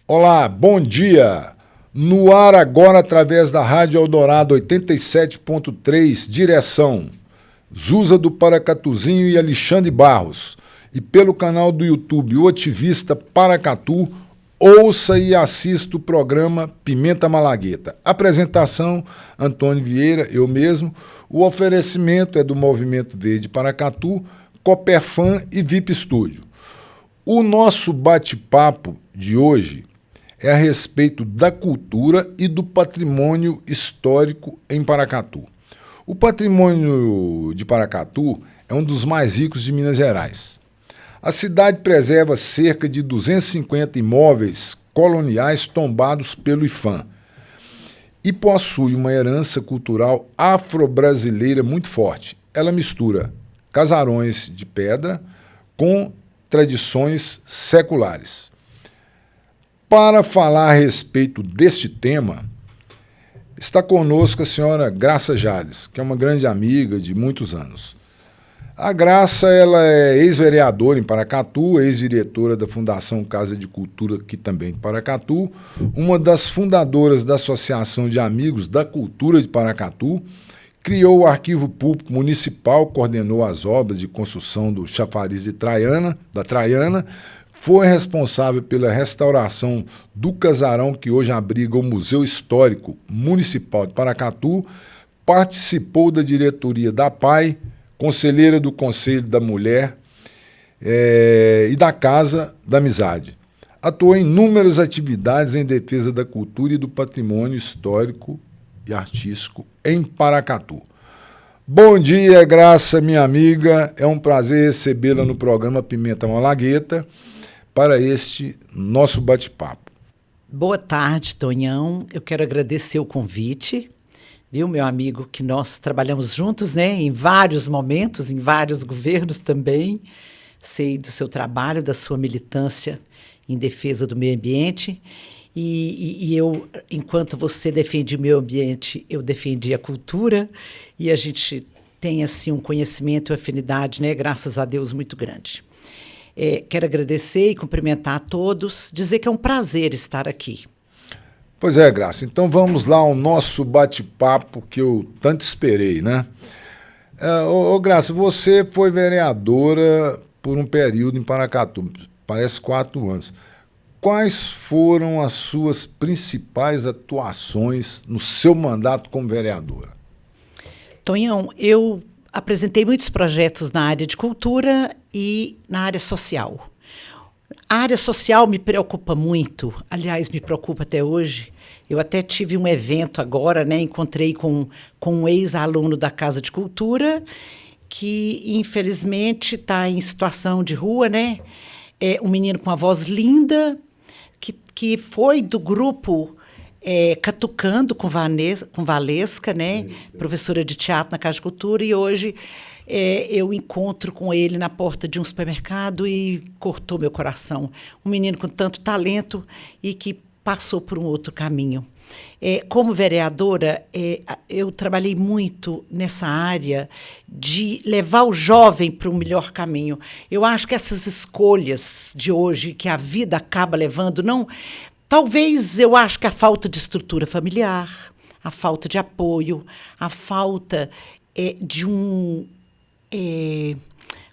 Olá, bom dia! No ar agora através da Rádio Eldorado 87.3, direção Zusa do Paracatuzinho e Alexandre Barros. E pelo canal do YouTube O Ativista Paracatu, ouça e assista o programa Pimenta Malagueta. Apresentação, Antônio Vieira, eu mesmo. O oferecimento é do Movimento Verde Paracatu, Coperfan e VIP Studio. O nosso bate-papo de hoje é a respeito da cultura e do patrimônio histórico em Paracatu. O patrimônio de Paracatu é um dos mais ricos de Minas Gerais. A cidade preserva cerca de 250 imóveis coloniais tombados pelo IPHAN e possui uma herança cultural afro-brasileira muito forte. Ela mistura casarões de pedra com tradições seculares. Para falar a respeito deste tema, está conosco a senhora Graça Jales, que é uma grande amiga de muitos anos. A Graça ela é ex-vereadora em Paracatu, ex-diretora da Fundação Casa de Cultura, aqui também de Paracatu, uma das fundadoras da Associação de Amigos da Cultura de Paracatu, criou o Arquivo Público Municipal, coordenou as obras de construção do chafariz da Traiana, foi responsável pela restauração do casarão que hoje abriga o Museu Histórico Municipal de Paracatu, participou da diretoria da PAI, conselheira do Conselho da Mulher e da Casa da Amizade. Atuou em inúmeras atividades em defesa da cultura e do patrimônio histórico e artístico em Paracatu. Bom dia, Graça, minha amiga. É um prazer recebê-la no programa Pimenta Malagueta para este nosso bate-papo. Boa tarde, Tonhão. Eu quero agradecer o convite, viu, meu amigo, que nós trabalhamos juntos, né, em vários momentos, em vários governos também. Sei do seu trabalho, da sua militância em defesa do meio ambiente. E eu, enquanto você defende o meio ambiente, eu defendi a cultura. E a gente tem, assim, um conhecimento e afinidade, né, graças a Deus, muito grande. Quero agradecer e cumprimentar a todos, dizer que é um prazer estar aqui. Pois é, Graça. Então vamos lá ao nosso bate-papo que eu tanto esperei, né? Graça, você foi vereadora por um período em Paracatu, parece 4 anos. Quais foram as suas principais atuações no seu mandato como vereadora? Tonhão, eu apresentei muitos projetos na área de cultura e na área social. A área social me preocupa muito, aliás, me preocupa até hoje. Eu até tive um evento agora, né? Encontrei com um ex-aluno da Casa de Cultura, que infelizmente está em situação de rua, né? É um menino com uma voz linda, que foi do grupo Catucando com Valesca, né? Professora de teatro na Casa de Cultura, e hoje eu encontro com ele na porta de um supermercado e cortou meu coração. Um menino com tanto talento e que passou por um outro caminho. Como vereadora, eu trabalhei muito nessa área de levar o jovem para um melhor caminho. Eu acho que essas escolhas de hoje, que a vida acaba levando, não... Talvez eu acho que a falta de estrutura familiar, a falta de apoio, a falta de um...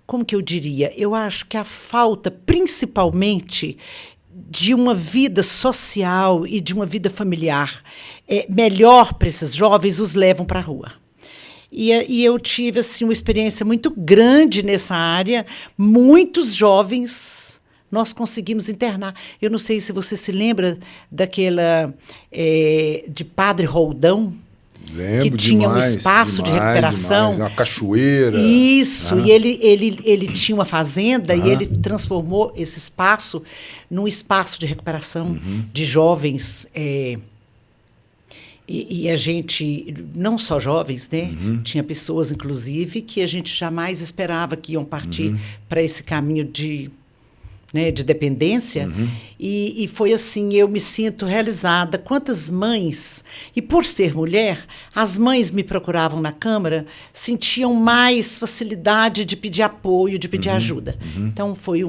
como que eu diria? Eu acho que a falta, principalmente, de uma vida social e de uma vida familiar melhor para esses jovens, os levam para a rua. E eu tive assim, uma experiência muito grande nessa área. Muitos jovens nós conseguimos internar. Eu não sei se você se lembra daquela de Padre Roldão, Lembro, que tinha demais, um espaço de recuperação. Uma cachoeira. Isso, e ele tinha uma fazenda e ele transformou esse espaço num espaço de recuperação de jovens. E a gente, não só jovens, né? Tinha pessoas, inclusive, que a gente jamais esperava que iam partir para esse caminho de né, de dependência, e foi assim, eu me sinto realizada. Quantas mães, e por ser mulher, as mães me procuravam na Câmara, sentiam mais facilidade de pedir apoio, de pedir ajuda. Então, foi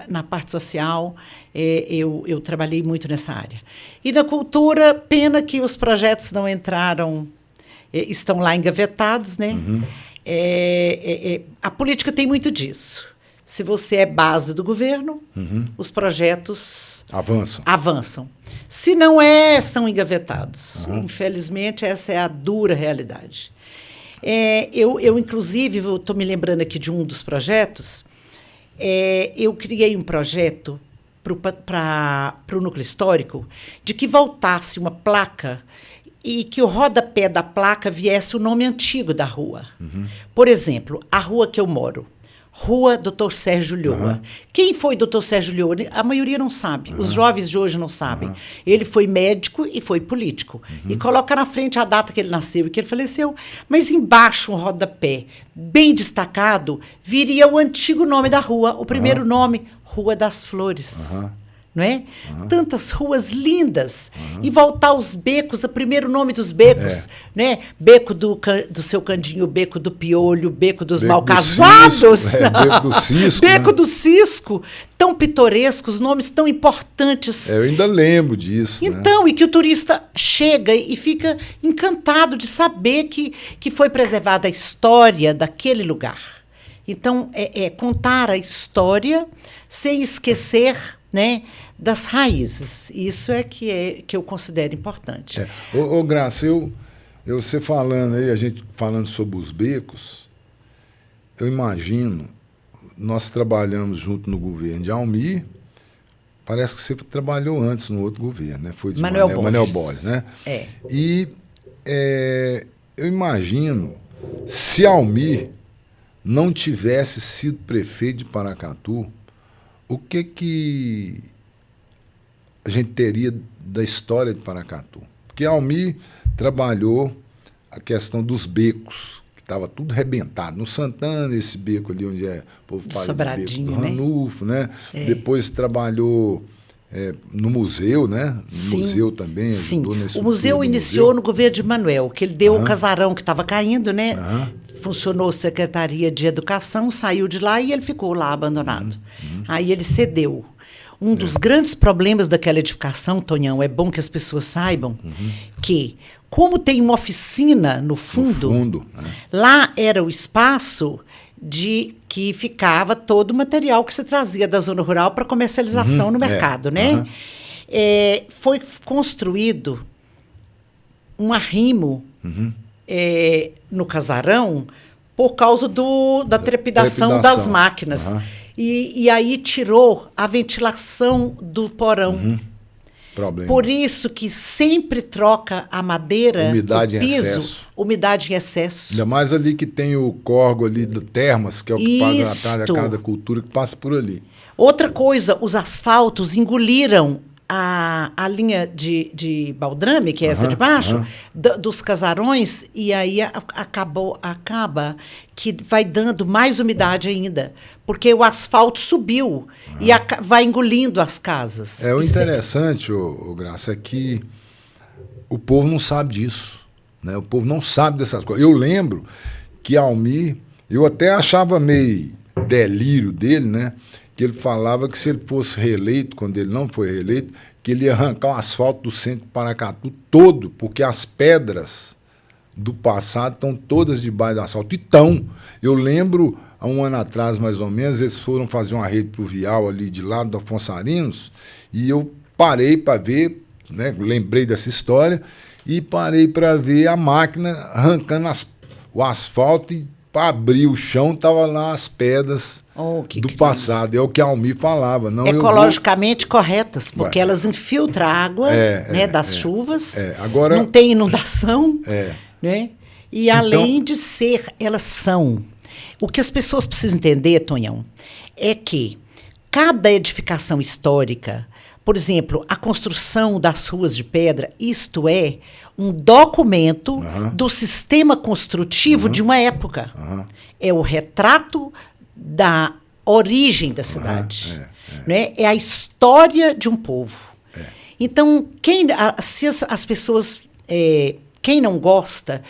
na parte social, eu trabalhei muito nessa área. E na cultura, pena que os projetos não entraram, estão lá engavetados, né? A política tem muito disso. Se você é base do governo, os projetos avançam. Se não são engavetados. Infelizmente, essa é a dura realidade. Eu inclusive, estou me lembrando aqui de um dos projetos, eu criei um projeto para o núcleo histórico de que voltasse uma placa e que o rodapé da placa viesse o nome antigo da rua. Por exemplo, a rua que eu moro, Rua Dr. Sérgio Lhoa. Quem foi Dr. Sérgio Lhoa? A maioria não sabe. Os jovens de hoje não sabem. Ele foi médico e foi político. E coloca na frente a data que ele nasceu e que ele faleceu. Mas embaixo, um rodapé bem destacado, viria o antigo nome da rua. O primeiro nome, Rua das Flores. Não é? Tantas ruas lindas. E voltar aos becos, o primeiro nome dos becos, né? Beco do Seu Candinho, Beco do Piolho, Beco dos Mal-Casados. Beco do Cisco. Beco do Cisco. Tão pitorescos, nomes tão importantes. Eu ainda lembro disso. Então, e que o turista chega e fica encantado de saber que foi preservada a história daquele lugar. Então, contar a história sem esquecer, né, das raízes. Isso que eu considero importante. Ô Graça, você falando aí, a gente falando sobre os becos, eu imagino, nós trabalhamos junto no governo de Almir, parece que você trabalhou antes no outro governo, né? Foi de Manuel Borges, né? E eu imagino, se Almir não tivesse sido prefeito de Paracatu, o que a gente teria da história de Paracatu? Porque Almir trabalhou a questão dos becos, que estava tudo arrebentado. No Santana, esse beco ali onde o povo fala do beco do Ranulfo, né? Depois trabalhou no museu, né? No museu também. Sim, o museu iniciou no governo de Manuel, que ele deu o casarão que estava caindo, né? Funcionou Secretaria de Educação, saiu de lá e ele ficou lá abandonado. Aí ele cedeu. Um dos grandes problemas daquela edificação, Tonhão, é bom que as pessoas saibam que, como tem uma oficina no fundo, lá era o espaço de que ficava todo o material que se trazia da zona rural para comercialização no mercado, né? Foi construído um arrimo no casarão por causa da trepidação das máquinas. E aí tirou a ventilação do porão. Problema. Por isso que sempre troca a madeira, umidade o piso, em excesso. Umidade em excesso. Ainda mais ali que tem o córrego ali do Termas, que é o que passa atrás da Casa da Cultura, que passa por ali. Outra coisa, os asfaltos engoliram a linha de baldrame, que é essa de baixo, dos casarões, e aí acaba que vai dando mais umidade ainda, porque o asfalto subiu e vai engolindo as casas. O interessante, Graça, é que o povo não sabe disso, né? O povo não sabe dessas coisas. Eu lembro que Almir, eu até achava meio delírio dele, né? Que ele falava que se ele fosse reeleito, quando ele não foi reeleito, que ele ia arrancar o asfalto do centro de Paracatu todo, porque as pedras do passado estão todas debaixo do asfalto. E estão. Eu lembro, há um ano atrás, mais ou menos, eles foram fazer uma rede pluvial ali de lado do Afonso Arinos, e eu parei para ver, né, lembrei dessa história, e parei para ver a máquina arrancando o asfalto e para abrir o chão, estavam lá as pedras do passado. É o que Almir falava. Não, ecologicamente corretas, porque elas infiltram a água das chuvas, Agora, não tem inundação. Né? E além de ser, elas são. O que as pessoas precisam entender, Tonhão, é que cada edificação histórica, por exemplo, a construção das ruas de pedra, isto é um documento do sistema construtivo de uma época. É o retrato da origem da cidade. né? É a história de um povo. Então, se as pessoas... quem não gosta,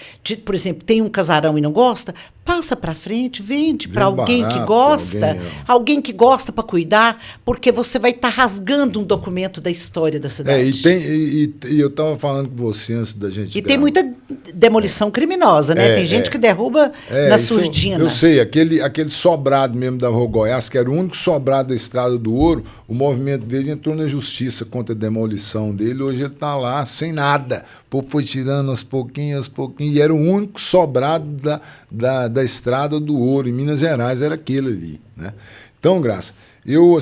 por exemplo, tem um casarão e não gosta, passa para frente, vende para alguém que gosta, alguém que gosta para cuidar, porque você vai estar rasgando um documento da história da cidade. E eu estava falando com você antes da gente... E tem muita demolição criminosa, né? Tem gente que derruba na surdina. Eu sei, aquele sobrado mesmo da Rua Goiás, que era o único sobrado da Estrada do Ouro, o Movimento Verde entrou na justiça contra a demolição dele, hoje ele está lá sem nada. O povo foi tirando aos pouquinhos, e era o único sobrado da Estrada do Ouro, em Minas Gerais, era aquele ali, né? Então, Graça, eu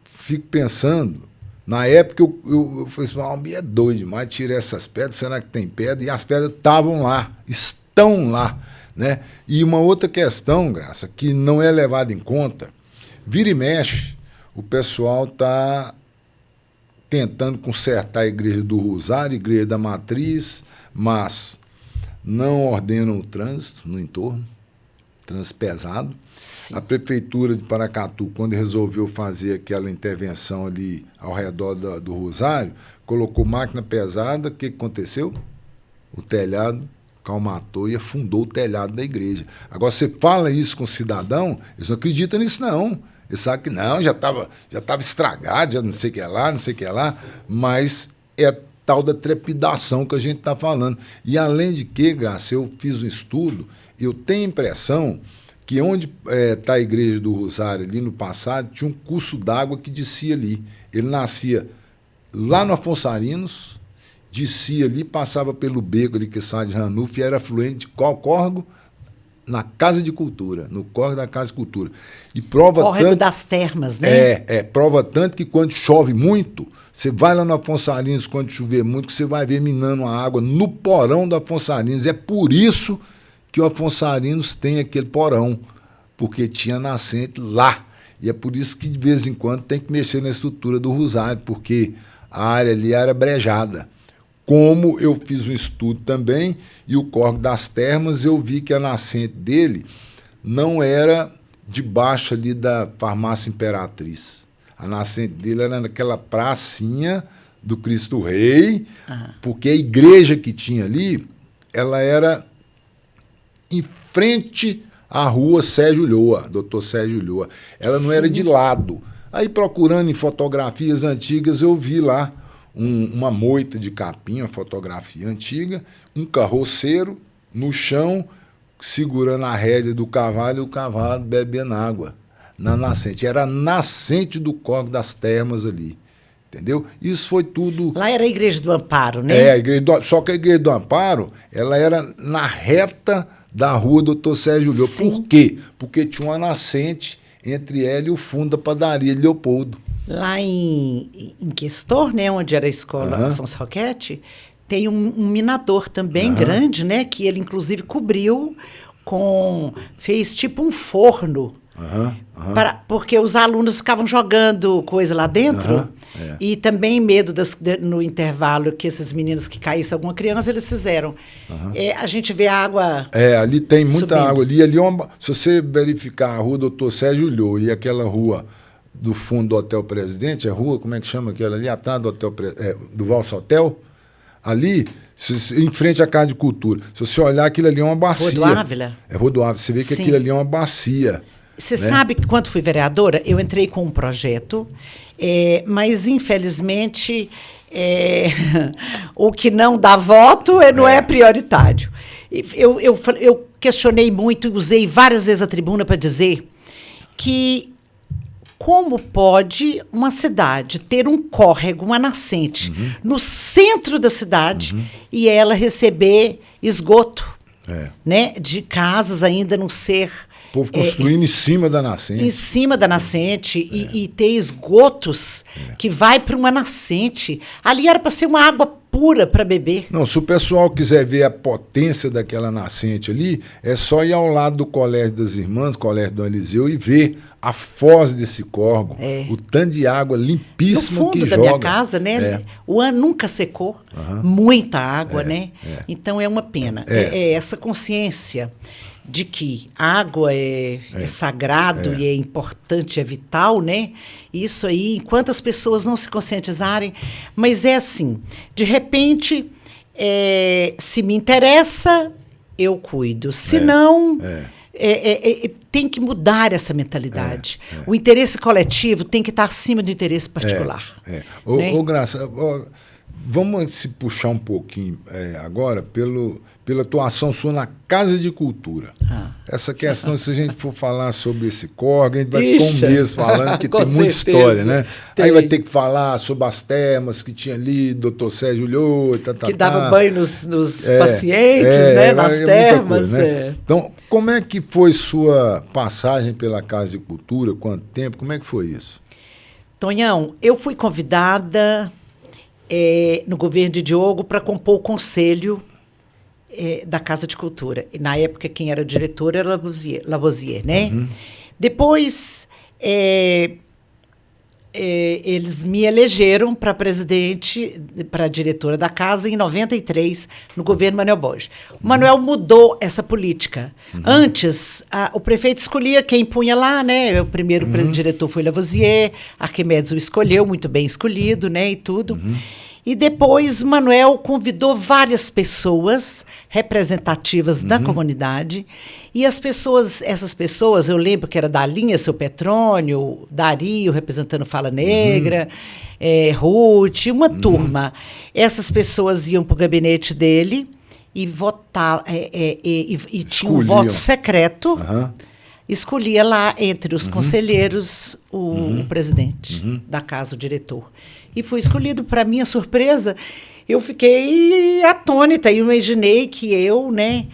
fico pensando, na época eu falei assim, é doido demais, tirar essas pedras, será que tem pedra? E as pedras estavam lá, estão lá, né? E uma outra questão, Graça, que não é levada em conta, vira e mexe, o pessoal está tentando consertar a Igreja do Rosário, a Igreja da Matriz, mas não ordenam o trânsito no entorno, trânsito pesado. Sim. A Prefeitura de Paracatu, quando resolveu fazer aquela intervenção ali ao redor do Rosário, colocou máquina pesada, o que aconteceu? O telhado calmatou e afundou o telhado da igreja. Agora, você fala isso com o cidadão, eles não acreditam nisso, não. Eles sabem que não, já estava estragado, já não sei o que lá, mas é tal da trepidação que a gente está falando. E, além de que, Graça, eu fiz um estudo, eu tenho a impressão que onde está a Igreja do Rosário, ali no passado, tinha um curso d'água que descia ali. Ele nascia lá no Afonso Arinos, descia ali, passava pelo beco ali que sai de Ranulfo e era afluente de qual córrego? Na Casa de Cultura, no córrego da Casa de Cultura. E prova córrego tanto, das termas, né? Prova tanto que quando chove muito, você vai lá no Afonso Arinos, quando chover muito, que você vai ver minando a água no porão do Afonso Arinos. É por isso que o Afonso Arinos tem aquele porão, porque tinha nascente lá. E é por isso que, de vez em quando, tem que mexer na estrutura do Rosário, porque a área ali era brejada. Como eu fiz um estudo também, e o córrego das termas, eu vi que a nascente dele não era debaixo ali da Farmácia Imperatriz. A nascente dele era naquela pracinha do Cristo Rei, porque a igreja que tinha ali, ela era em frente à rua Sérgio Lhoa, doutor Sérgio Lhoa. Ela não era de lado. Aí, procurando em fotografias antigas, eu vi lá uma moita de capim, uma fotografia antiga, um carroceiro no chão, segurando a rédea do cavalo e o cavalo bebendo água na nascente. Era a nascente do córrego das termas ali, entendeu? Isso foi tudo... Lá era a Igreja do Amparo, né? Só que a Igreja do Amparo, ela era na reta da rua Doutor Sérgio Lhoa. Por quê? Porque tinha uma nascente entre ela e o fundo da padaria de Leopoldo. Lá em Questor, né, onde era a escola Afonso Roquete, tem um minador também grande, né, que ele inclusive cobriu fez tipo um forno, porque os alunos ficavam jogando coisa lá dentro e também medo no intervalo que esses meninos que caísse alguma criança, eles fizeram. A gente vê a água ali tem muita subindo. água ali se você verificar a rua Doutor Sérgio Lhoa e aquela rua do fundo do Hotel Presidente, a rua, como é que chama aquela ali, atrás do Hotel do Valsa Hotel, ali, em frente à Casa de Cultura. Se você olhar, aquilo ali é uma bacia. Rua do Ávila? É Rua do Ávila. Você vê que aquilo ali é uma bacia. Você sabe que quando fui vereadora, eu entrei com um projeto, mas infelizmente o que não dá voto não é prioritário. Eu questionei muito e usei várias vezes a tribuna para dizer que como pode uma cidade ter um córrego, uma nascente, no centro da cidade e ela receber esgoto, né, de casas ainda não ser... O povo construindo em cima da nascente. Em cima da nascente e ter esgotos que vai para uma nascente. Ali era para ser uma água pura para beber. Não, se o pessoal quiser ver a potência daquela nascente ali, é só ir ao lado do Colégio das Irmãs, Colégio do Eliseu, e ver a foz desse córrego, o tanto de água limpíssima que joga. No fundo da minha casa, né? O ano nunca secou, muita água, né? Então é uma pena. Essa consciência. de que a água é sagrado e é importante, é vital, né? Isso aí, enquanto as pessoas não se conscientizarem, mas é assim, de repente, se me interessa, eu cuido. Se não, tem que mudar essa mentalidade. O interesse coletivo tem que estar acima do interesse particular. Né? Ô, Graça, vamos se puxar um pouquinho agora pela atuação sua na Casa de Cultura. Essa questão, se a gente for falar sobre esse córrego, a gente vai ficar um mês falando, que tem muita história, né? Aí vai ter que falar sobre as termas que tinha ali, doutor Sérgio Lhô, que dava banho nos pacientes, né? Nas termas. Coisa, né? Então, como é que foi sua passagem pela Casa de Cultura? Quanto tempo? Como é que foi isso? Tonhão, eu fui convidada no governo de Diogo para compor o conselho da Casa de Cultura. E, na época, quem era diretor era Lavoisier, né? Depois, eles me elegeram para presidente, para diretora da Casa em 93, no governo Manuel Borges. O Manuel mudou essa política. Antes, o prefeito escolhia quem punha lá, né? O primeiro diretor foi Lavoisier, Arquimedes o escolheu, muito bem escolhido, né? E tudo. E depois, Manuel convidou várias pessoas representativas da comunidade. E essas pessoas, eu lembro que era Dalinha, seu Petrônio, Dario, representando Fala Negra, Ruth, uma turma. Essas pessoas iam para o gabinete dele e votavam, e tinha um voto secreto. Escolhia lá, entre os conselheiros, o presidente da casa, o diretor. E foi escolhido. Para minha surpresa, eu fiquei atônita. Eu imaginei que eu, né,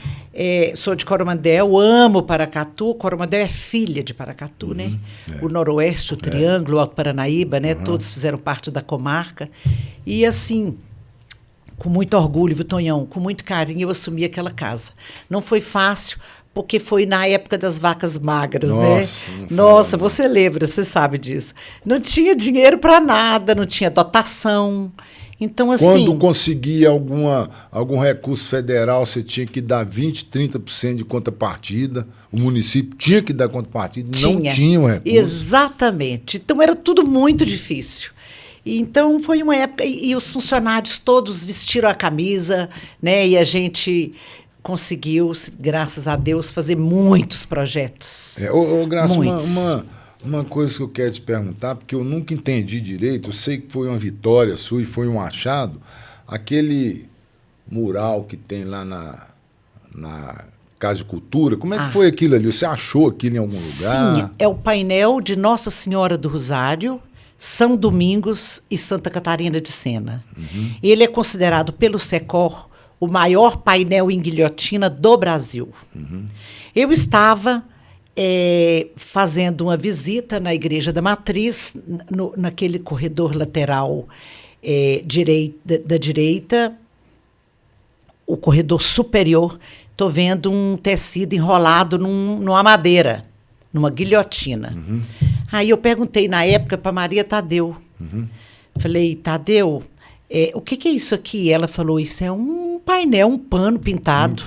sou de Coromandel, amo Paracatu. Coromandel é filha de Paracatu, né? O Noroeste, o Triângulo, o Alto Paranaíba, né? Todos fizeram parte da comarca. E, assim, com muito orgulho, viu, Tonhão? Com muito carinho, eu assumi aquela casa. Não foi fácil, porque foi na época das vacas magras, né? Nossa, você lembra, você sabe disso. Não tinha dinheiro para nada, não tinha dotação. Então, assim... Quando conseguia algum recurso federal, você tinha que dar 20%, 30% de contrapartida. O município tinha que dar contrapartida, não tinha o recurso. Exatamente. Então, era tudo muito difícil. Então, foi uma época... E os funcionários todos vestiram a camisa, né? E a gente... conseguiu, graças a Deus, fazer muitos projetos. Graça, uma coisa que eu quero te perguntar, porque eu nunca entendi direito, eu sei que foi uma vitória sua e foi um achado, aquele mural que tem lá na Casa de Cultura, como é que foi aquilo ali? Você achou aquilo em algum lugar? Sim, é o painel de Nossa Senhora do Rosário, São Domingos e Santa Catarina de Sena. Ele é considerado pelo Secor o maior painel em guilhotina do Brasil. Eu estava fazendo uma visita na Igreja da Matriz, naquele corredor lateral da direita, o corredor superior. Estou vendo um tecido enrolado numa madeira, numa guilhotina. Aí eu perguntei, na época, para Maria Tadeu. Falei, Tadeu, o que é isso aqui? Ela falou, isso é um painel, um pano pintado.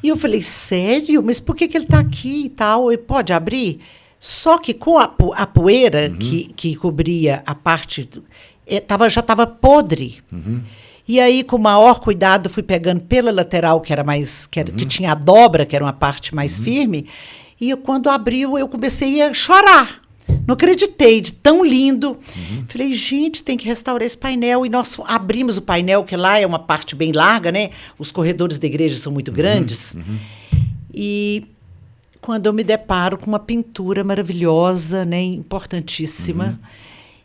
E eu falei, sério? Mas por que ele está aqui e tal? Ele pode abrir? Só que com a poeira que cobria a parte, já estava podre. E aí, com o maior cuidado, fui pegando pela lateral, que tinha a dobra, que era uma parte mais firme. E quando abriu, eu comecei a chorar. Não acreditei, de tão lindo. Falei, gente, tem que restaurar esse painel. E nós abrimos o painel, que lá é uma parte bem larga, né? Os corredores da igreja são muito grandes. E quando eu me deparo com uma pintura maravilhosa, né? Importantíssima.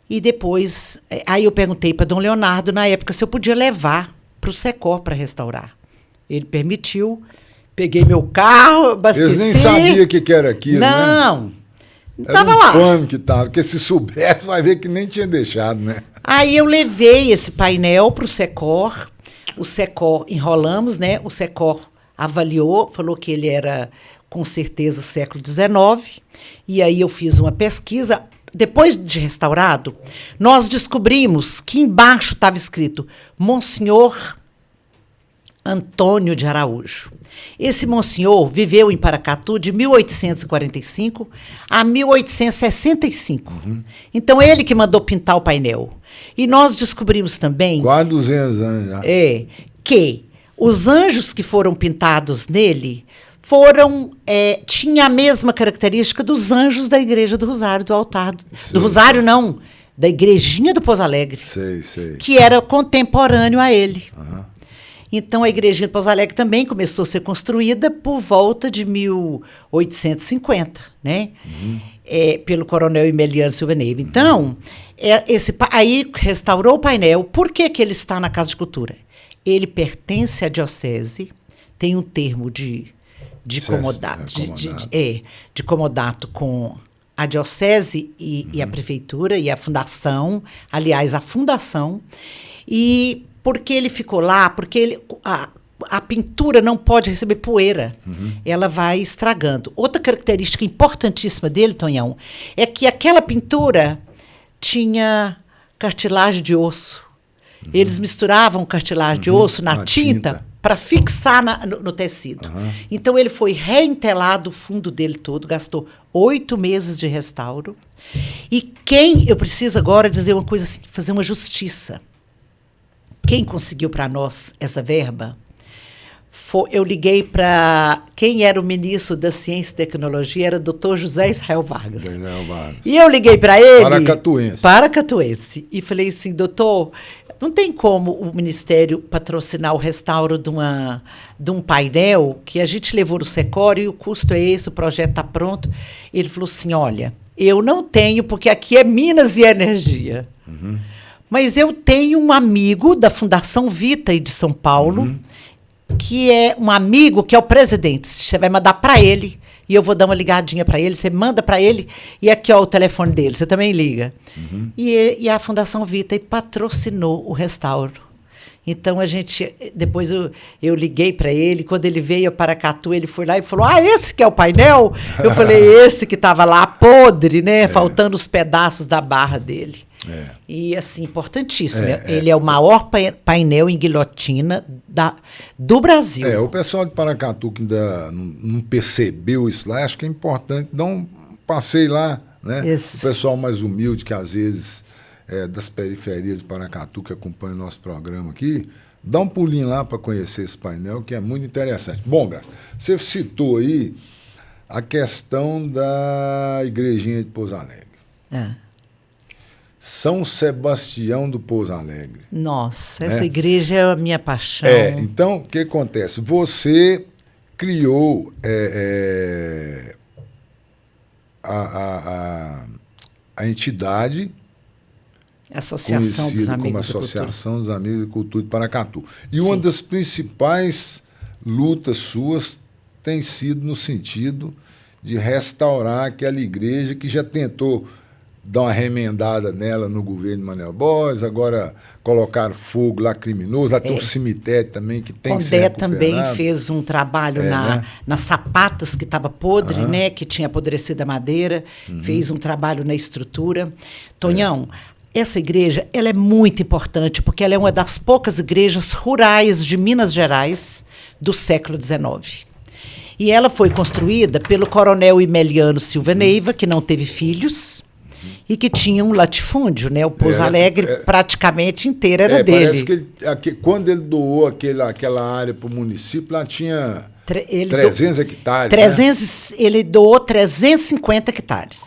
E depois, aí eu perguntei para Dom Leonardo, na época, se eu podia levar para o Secor para restaurar. Ele permitiu. Peguei meu carro, abasteci. Eles nem sabiam o que era aquilo, né? Não. Estava lá. Pano que tava, porque se soubesse, vai ver que nem tinha deixado, né? Aí eu levei esse painel para o Secor. O Secor, enrolamos, né? O Secor avaliou, falou que ele era, com certeza, século XIX. E aí eu fiz uma pesquisa. Depois de restaurado, nós descobrimos que embaixo estava escrito Monsenhor Antônio de Araújo. Esse monsenhor viveu em Paracatu de 1845 a 1865. Então, ele que mandou pintar o painel. E nós descobrimos também... Quase 200 anos já. Que os anjos que foram pintados nele tinha a mesma característica dos anjos da Igreja do Rosário, do altar. Do Rosário, não, da Igrejinha do Pouso Alegre. Sei. Que era contemporâneo a ele. Então, a Igrejinha do Pouso Alegre também começou a ser construída por volta de 1850, né? Pelo coronel Emeliano Silva Neiva. Então, aí restaurou o painel. Por que ele está na Casa de Cultura? Ele pertence à diocese, tem um termo de comodato com a diocese e a prefeitura e a fundação, aliás, a fundação, e porque ele ficou lá, porque a pintura não pode receber poeira, ela vai estragando. Outra característica importantíssima dele, Tonhão, é que aquela pintura tinha cartilagem de osso. Eles misturavam cartilagem de osso na tinta para fixar no tecido. Então, ele foi reentelado o fundo dele todo, gastou 8 meses de restauro. E eu preciso agora dizer uma coisa assim, fazer uma justiça. Quem conseguiu para nós essa verba? Eu liguei para quem era o ministro da Ciência e Tecnologia, era o doutor José Israel Vargas. E eu liguei para ele... Paracatuense. E falei assim, doutor, não tem como o Ministério patrocinar o restauro de um painel que a gente levou no Secor e o custo é esse, o projeto está pronto. Ele falou assim, olha, eu não tenho, porque aqui é Minas e Energia. Mas eu tenho um amigo da Fundação Vita de São Paulo, que é um amigo que é o presidente. Você vai mandar para ele e eu vou dar uma ligadinha para ele. Você manda para ele e aqui ó, o telefone dele. Você também liga. E a Fundação Vita patrocinou o restauro. Então, depois eu liguei para ele, quando ele veio a Paracatu, ele foi lá e falou, esse que é o painel? Eu falei, esse que estava lá, podre, né? Faltando os pedaços da barra dele. E, assim, importantíssimo. Ele é o maior painel em guilhotina do Brasil. O pessoal de Paracatu que ainda não percebeu isso lá, acho que é importante dar um passeio lá, né? O pessoal mais humilde que, às vezes... das periferias de Paracatu que acompanha o nosso programa aqui, dá um pulinho lá para conhecer esse painel, que é muito interessante. Bom, Graça, você citou aí a questão da Igrejinha de Pouso Alegre. São Sebastião do Pouso Alegre. Nossa, essa igreja é a minha paixão. Então, o que acontece? Você criou a entidade... Associação dos Amigos como Associação dos Amigos de Cultura de Paracatu. E uma das principais lutas suas tem sido no sentido de restaurar aquela igreja que já tentou dar uma remendada nela no governo de Manuel Borges, agora colocaram fogo lá criminoso, lá tem um cemitério também que tem que ser recuperado. também fez um trabalho nas sapatas que estava podre, né, que tinha apodrecido a madeira, fez um trabalho na estrutura. Tonhão, essa igreja ela é muito importante, porque ela é uma das poucas igrejas rurais de Minas Gerais do século XIX. E ela foi construída pelo coronel Emeliano Silva Neiva, que não teve filhos, e que tinha um latifúndio, né? O Pouso Alegre praticamente inteiro era dele. Parece que quando ele doou aquela área para o município, lá tinha 300 hectares. Ele doou 350 hectares.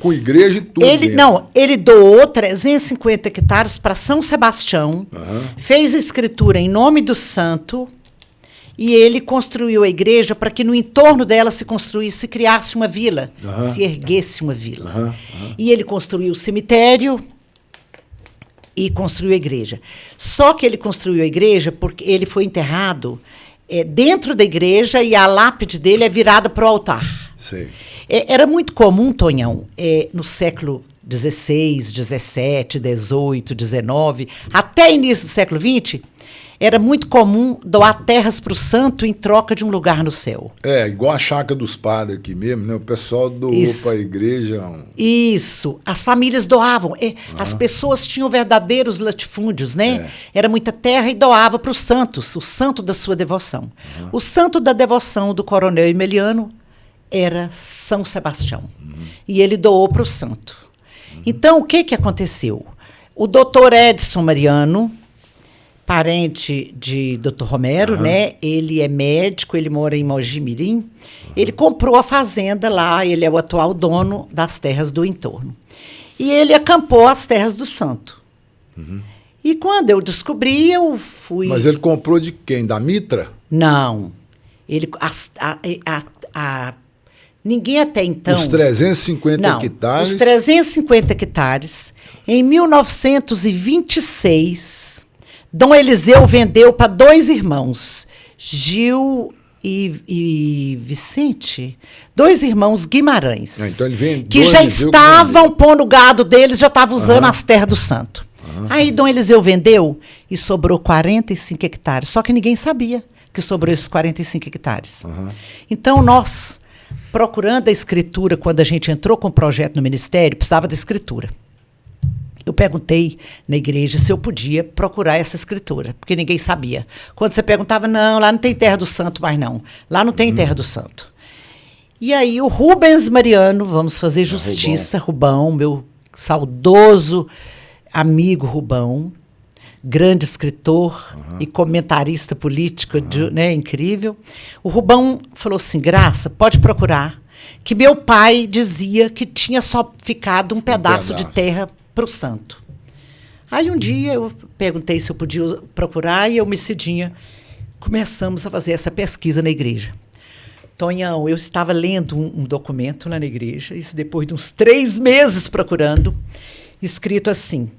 Com igreja e tudo. Ele doou 350 hectares para São Sebastião, fez a escritura em nome do santo, e ele construiu a igreja para que no entorno dela se criasse uma vila, se erguesse uma vila. E ele construiu o cemitério e construiu a igreja. Só que ele construiu a igreja porque ele foi enterrado dentro da igreja e a lápide dele é virada para o altar. Sei. Era muito comum, Tonhão, no século XVI, XVII, XVIII, XIX, até início do século XX, era muito comum doar terras para o santo em troca de um lugar no céu. Igual a chácara dos padres aqui mesmo, né? O pessoal doou para a igreja. Isso, as famílias doavam. As pessoas tinham verdadeiros latifúndios, né? Era muita terra e doava para os santos, o santo da sua devoção. O santo da devoção do coronel Emeliano era São Sebastião. E ele doou para o santo. Então, o que aconteceu? O doutor Edson Mariano, parente de Dr. Romero, né? Ele é médico, ele mora em Mogi Mirim. Ele comprou a fazenda lá, ele é o atual dono das terras do entorno. E ele acampou as terras do santo. E quando eu descobri, eu fui... Mas ele comprou de quem? Da Mitra? Não. Ele... Ninguém até então... Os 350 hectares... Os 350 hectares, em 1926, Dom Eliseu vendeu para 2 irmãos, Gil e Vicente, 2 irmãos Guimarães, então ele vendeu, que já estavam pondo gado deles, já estavam usando as terras do santo. Aí Dom Eliseu vendeu e sobrou 45 hectares, só que ninguém sabia que sobrou esses 45 hectares. Então nós... procurando a escritura, quando a gente entrou com o projeto no Ministério, precisava da escritura. Eu perguntei na igreja se eu podia procurar essa escritura, porque ninguém sabia. Quando você perguntava, não, lá não tem terra do santo mais não. Lá não tem terra do santo. E aí o Rubens Mariano, vamos fazer justiça, Rubão, meu saudoso amigo Rubão, grande escritor e comentarista político, né, incrível. O Rubão falou assim, Graça, pode procurar, que meu pai dizia que tinha só ficado um pedaço de terra para o santo. Aí um dia eu perguntei se eu podia procurar e eu, Cidinha, começamos a fazer essa pesquisa na igreja. Tonhão, eu estava lendo um documento lá na igreja, isso depois de uns 3 meses procurando, escrito assim,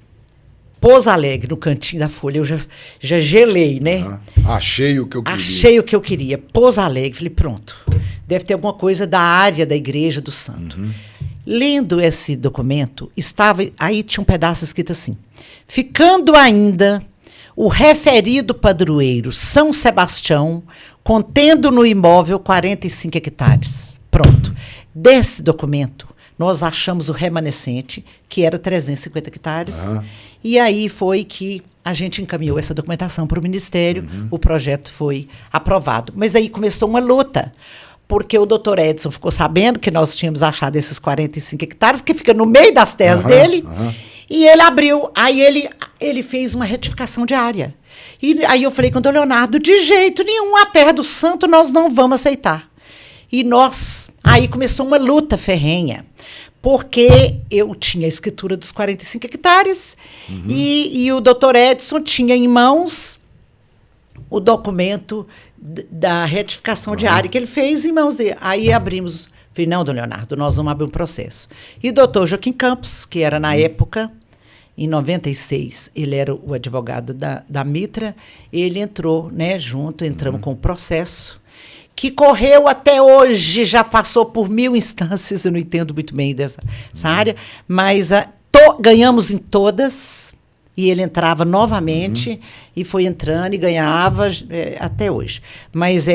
Pouso Alegre, no cantinho da folha, eu já gelei, né? Achei o que eu queria. Achei o que eu queria. Pouso Alegre, falei, pronto. Deve ter alguma coisa da área da igreja do santo. Lendo esse documento, aí tinha um pedaço escrito assim, ficando ainda o referido padroeiro São Sebastião, contendo no imóvel 45 hectares. Pronto. Desse documento, nós achamos o remanescente, que era 350 hectares, e aí foi que a gente encaminhou essa documentação para o Ministério, o projeto foi aprovado. Mas aí começou uma luta, porque o doutor Edson ficou sabendo que nós tínhamos achado esses 45 hectares, que fica no meio das terras dele, e ele abriu, aí ele fez uma retificação de área. E aí eu falei com o doutor Leonardo, de jeito nenhum, a terra do santo nós não vamos aceitar. E aí começou uma luta ferrenha, porque eu tinha a escritura dos 45 hectares e o doutor Edson tinha em mãos o documento da retificação de área que ele fez em mãos dele. Aí abrimos, falei, não, dona Leonardo, nós vamos abrir um processo. E o doutor Joaquim Campos, que era na época, em 96, ele era o advogado da Mitra, ele entrou, né, entramos com o processo, que correu até hoje, já passou por 1000 instâncias, eu não entendo muito bem dessa área, mas ganhamos em todas, e ele entrava novamente, e foi entrando e ganhava até hoje. Mas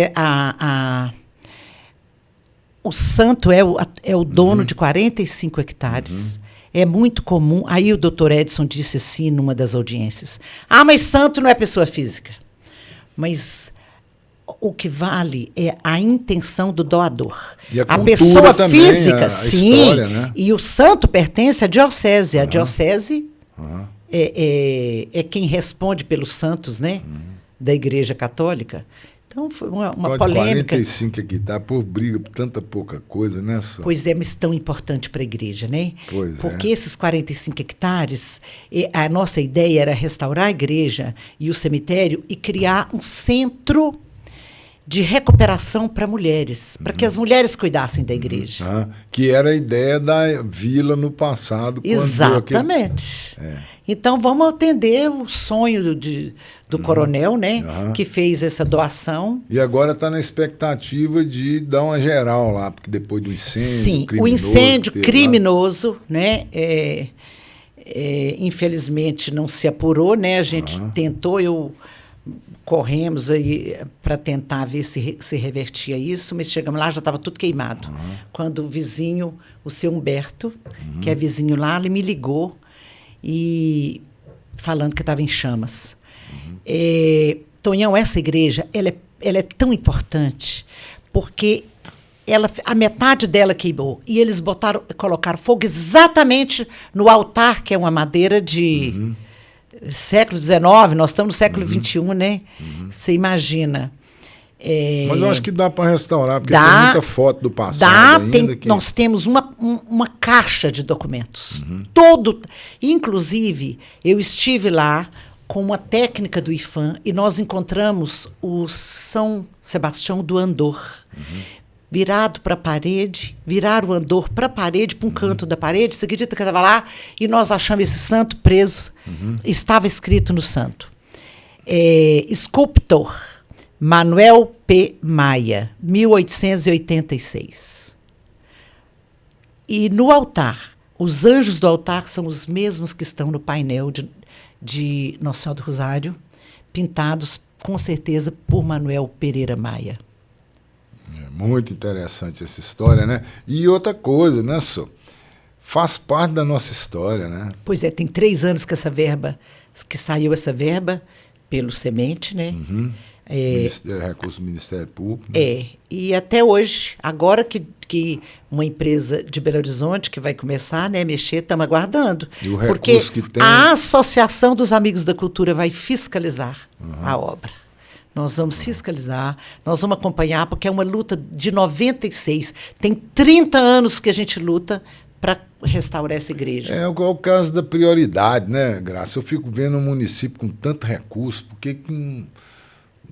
o santo é o dono de 45 hectares, é muito comum. Aí o doutor Edson disse assim, numa das audiências, mas santo não é pessoa física. Mas... o que vale é a intenção do doador. E a pessoa também, física, a sim. História, né? E o santo pertence à diocese. A diocese é quem responde pelos santos, né? Da Igreja Católica. Então, foi uma polêmica. 45 hectares por briga, por tanta pouca coisa, né? Pois é, mas tão importante para a igreja, né? Porque esses 45 hectares, a nossa ideia era restaurar a igreja e o cemitério e criar um centro de recuperação para mulheres, para que as mulheres cuidassem da igreja. Que era a ideia da vila no passado. Exatamente. Então, vamos atender o sonho do coronel, né, que fez essa doação. E agora está na expectativa de dar uma geral lá, porque depois do incêndio Sim, criminoso... o incêndio criminoso, né, infelizmente não se apurou, né, a gente tentou, corremos aí para tentar ver se revertia isso, mas chegamos lá, já estava tudo queimado. Quando o vizinho, o seu Humberto, que é vizinho lá, ele me ligou e falando que estava em chamas. Tonhão, essa igreja, ela é tão importante porque a metade dela queimou e eles colocaram fogo exatamente no altar, que é uma madeira de século XIX, nós estamos no século XXI, né? Você imagina. Mas eu acho que dá para restaurar, porque tem muita foto do passado ainda. Nós temos uma caixa de documentos. Inclusive, eu estive lá com uma técnica do IFAM e nós encontramos o São Sebastião do Andor. Virado para a parede, viraram o Andor para a parede, para um canto da parede. Você acredita que eu estava lá e nós achamos esse santo preso? Estava escrito no santo. Escultor Manuel P. Maia, 1886. E no altar, os anjos do altar são os mesmos que estão no painel de Nossa Senhora do Rosário, pintados, com certeza, por Manuel Pereira Maia. Muito interessante essa história, né? E outra coisa, né, Sô? Faz parte da nossa história, né? Pois é, tem 3 anos que saiu essa verba pelo Semente, né? Recurso do Ministério Público. Né? E até hoje, agora que uma empresa de Belo Horizonte que vai começar, né, mexer, estamos aguardando. E o recurso porque que tem... a Associação dos Amigos da Cultura vai fiscalizar a obra. Nós vamos fiscalizar, nós vamos acompanhar, porque é uma luta de 96. Tem 30 anos que a gente luta para restaurar essa igreja. É o caso da prioridade, né, Graça? Eu fico vendo um município com tanto recurso, por que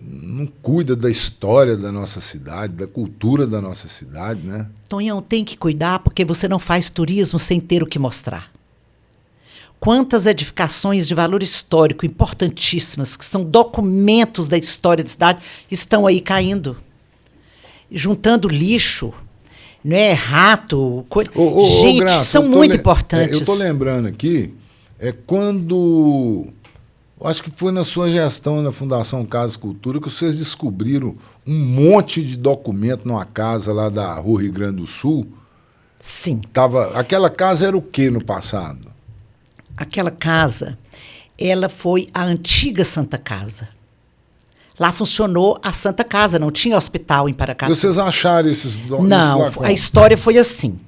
não cuida da história da nossa cidade, da cultura da nossa cidade, né? Tonhão, tem que cuidar, porque você não faz turismo sem ter o que mostrar. Quantas edificações de valor histórico importantíssimas, que são documentos da história da cidade, estão aí caindo, juntando lixo, né, rato, gente, Graça, são muito importantes. Eu estou lembrando aqui, quando, acho que foi na sua gestão na Fundação Casa Cultura, que vocês descobriram um monte de documento numa casa lá da Rua Rio Grande do Sul. Sim. Aquela casa era o que no passado? Aquela casa, ela foi a antiga Santa Casa. Lá funcionou a Santa Casa, não tinha hospital em Paracatu. Vocês acharam esses documentos? Não, a história foi assim.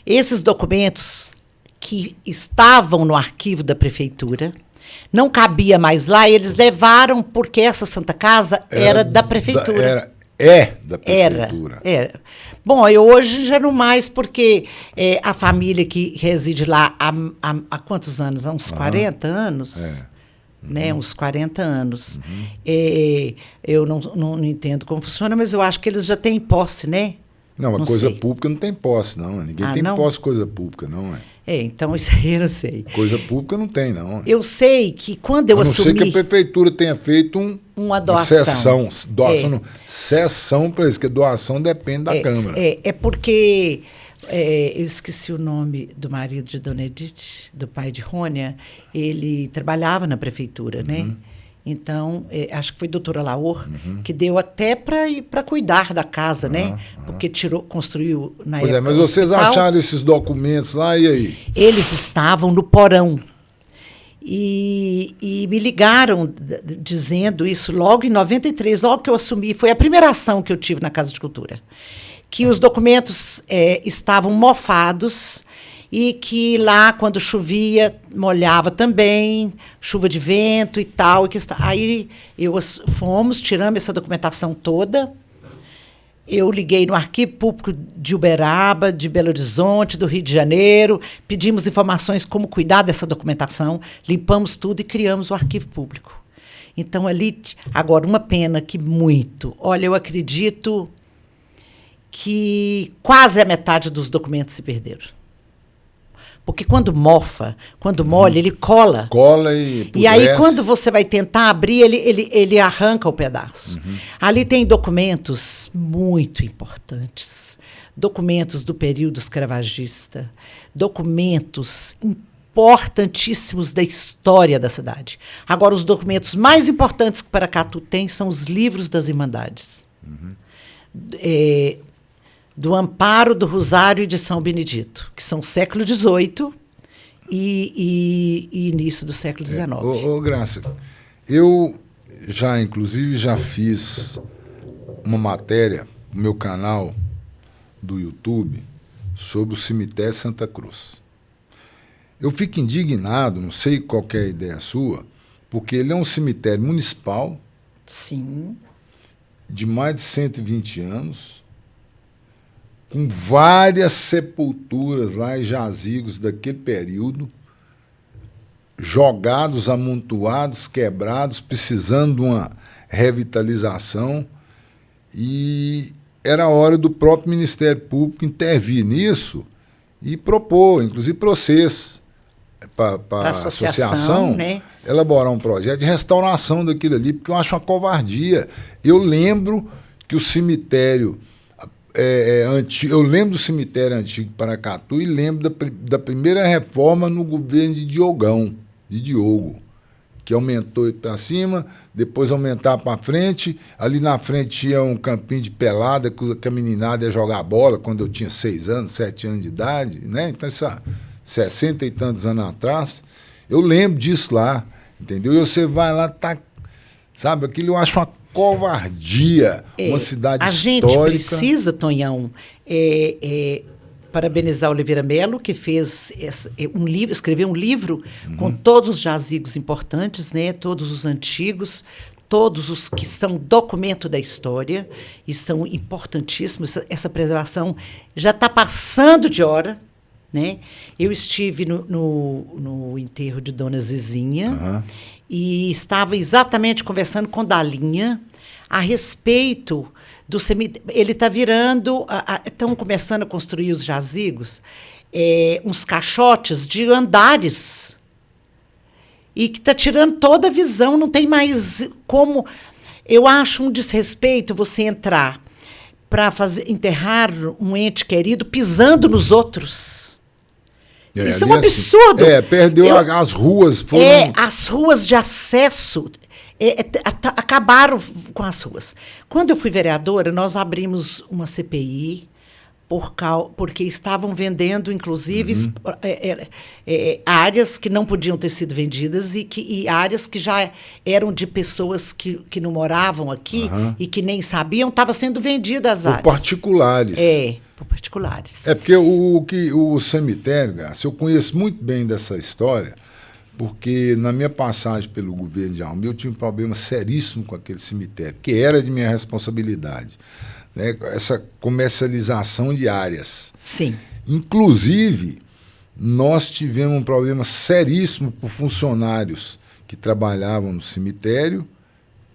Esses documentos que estavam no arquivo da prefeitura, não cabia mais lá, eles levaram porque essa Santa Casa era da prefeitura. Da prefeitura. Era. Bom, eu hoje já não mais, porque a família que reside lá há quantos anos? Há uns 40 anos? Né? Uns 40 anos. Eu não entendo como funciona, mas eu acho que eles já têm posse, né? Não, a coisa pública não tem posse, não. Ninguém tem posse de coisa pública, não. Então isso aí eu não sei. Coisa pública não tem, não. Eu sei que quando eu assumi... A não ser que a prefeitura tenha feito uma doação. Cessão para isso, porque doação depende da Câmara. Porque... eu esqueci o nome do marido de Dona Edith, do pai de Rônia. Ele trabalhava na prefeitura, né? Então, acho que foi a doutora Laor, que deu até para cuidar da casa, né? Porque construiu na época. Pois mas vocês acharam esses documentos lá, e aí? Eles estavam no porão. E me ligaram dizendo isso logo em 93, logo que eu assumi. Foi a primeira ação que eu tive na Casa de Cultura. Que os documentos estavam mofados e que lá, quando chovia, molhava também, chuva de vento e tal. Aí tiramos essa documentação toda. Eu liguei no Arquivo Público de Uberaba, de Belo Horizonte, do Rio de Janeiro, pedimos informações como cuidar dessa documentação, limpamos tudo e criamos o Arquivo Público. Então, ali, agora, uma pena que muito. Olha, eu acredito que quase a metade dos documentos se perderam. Porque quando molha, ele cola. Cola e E aí, quando você vai tentar abrir, ele arranca o pedaço. Ali tem documentos muito importantes. Documentos do período escravagista. Documentos importantíssimos da história da cidade. Agora, os documentos mais importantes que Paracatu tem são os livros das Irmandades. Do Amparo, do Rosário e de São Benedito, que são século XVIII e início do século XIX. Graça, eu inclusive, já fiz uma matéria no meu canal do YouTube sobre o cemitério Santa Cruz. Eu fico indignado, não sei qual que é a ideia sua, porque ele é um cemitério municipal. Sim. De mais de 120 anos, com várias sepulturas lá e jazigos daquele período, jogados, amontoados, quebrados, precisando de uma revitalização. E era hora do próprio Ministério Público intervir nisso e propor, inclusive processo, para a associação, né? Elaborar um projeto de restauração daquilo ali, porque eu acho uma covardia. Eu lembro que o cemitério antigo, eu lembro do cemitério antigo de Paracatu e lembro da primeira reforma no governo de Diogo, que aumentou para cima, depois aumentar para frente. Ali na frente tinha um campinho de pelada que a meninada ia jogar bola quando eu tinha 6 anos, 7 anos de idade, né? Então, isso há 60 e tantos anos atrás, eu lembro disso lá, entendeu? E você vai lá, sabe, aquilo eu acho uma covardia, uma cidade histórica. A gente precisa, Tonhão, parabenizar Oliveira Melo, que fez escreveu um livro com todos os jazigos importantes, né, todos os antigos, todos os que são documento da história, e são importantíssimos. Essa preservação já está passando de hora. Né? Eu estive no enterro de Dona Zizinha e estava exatamente conversando com Dalinha a respeito do cemitério. Ele está virando... Estão começando a construir os jazigos, uns caixotes de andares, e que está tirando toda a visão, não tem mais como... Eu acho um desrespeito você entrar para enterrar um ente querido pisando nos outros. Isso é um absurdo. Perdeu as ruas. As ruas de acesso acabaram com as ruas. Quando eu fui vereadora, nós abrimos uma CPI porque estavam vendendo, inclusive, áreas que não podiam ter sido vendidas e áreas que já eram de pessoas que não moravam aqui e que nem sabiam, estavam sendo vendidas as áreas. Por particulares. Por particulares. Porque o cemitério, Garcia, eu conheço muito bem dessa história, porque na minha passagem pelo governo de Almir, eu tinha um problema seríssimo com aquele cemitério, que era de minha responsabilidade. Né? Essa comercialização de áreas. Sim. Inclusive, nós tivemos um problema seríssimo por funcionários que trabalhavam no cemitério,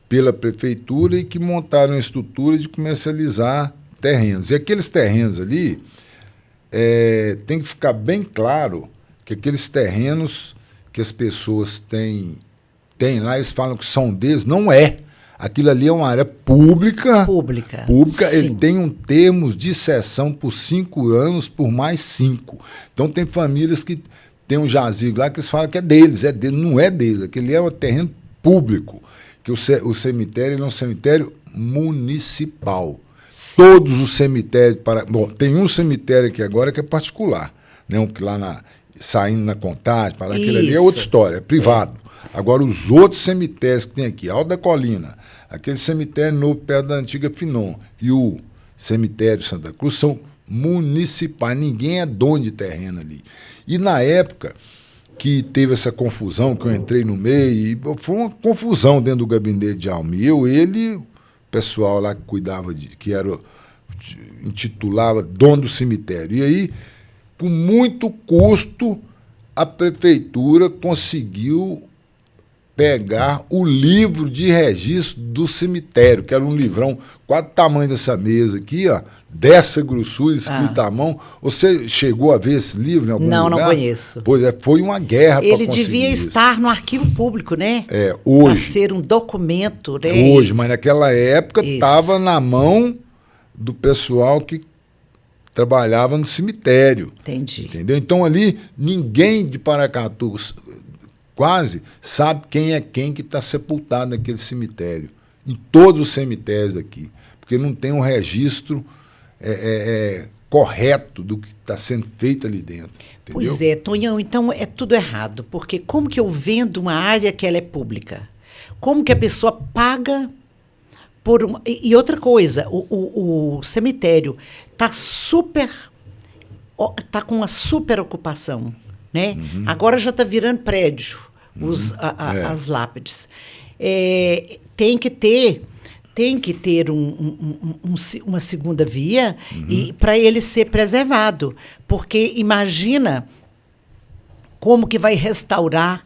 pela prefeitura, e que montaram uma estrutura de comercializar terrenos. E aqueles terrenos ali, tem que ficar bem claro que aqueles terrenos que as pessoas têm lá, eles falam que são deles, não é. Aquilo ali é uma área pública. Ele tem um termo de cessão por 5 anos, por mais 5. Então, tem famílias que têm um jazigo lá que eles falam que é deles, não é deles. Aquele é um terreno público, que o cemitério é um cemitério municipal. Sim. Todos os cemitérios... Bom, tem um cemitério aqui agora que é particular, né? Um que lá saindo na Contagem, aquele ali é outra história, é privado. Agora, os outros cemitérios que tem aqui, Alto da Colina, aquele cemitério novo perto da antiga Finon e o cemitério Santa Cruz são municipais, ninguém é dono de terreno ali. E na época que teve essa confusão, que eu entrei no meio, e foi uma confusão dentro do gabinete de Almir, o pessoal lá que cuidava, intitulava dono do cemitério. E aí, com muito custo, a prefeitura conseguiu pegar o livro de registro do cemitério, que era um livrão, quase o tamanho dessa mesa aqui, ó, dessa grossura, escrita à mão. Você chegou a ver esse livro em algum lugar? Não conheço. Pois é, foi uma guerra para conseguir Ele devia isso. estar no arquivo público, né? Hoje. Para ser um documento, né? Hoje, mas naquela época estava na mão do pessoal que trabalhava no cemitério. Entendi. Entendeu? Então ali ninguém de Paracatu quase sabe quem é quem que está sepultado naquele cemitério. Em todos os cemitérios aqui. Porque não tem um registro correto do que está sendo feito ali dentro. Entendeu? Pois é, Tonhão, então é tudo errado. Porque como que eu vendo uma área que ela é pública? Como que a pessoa paga por uma... E outra coisa, o cemitério está com uma super ocupação, né? Uhum. Agora já está virando prédio, as lápides. Tem que ter uma segunda via e para ele ser preservado. Porque imagina como que vai restaurar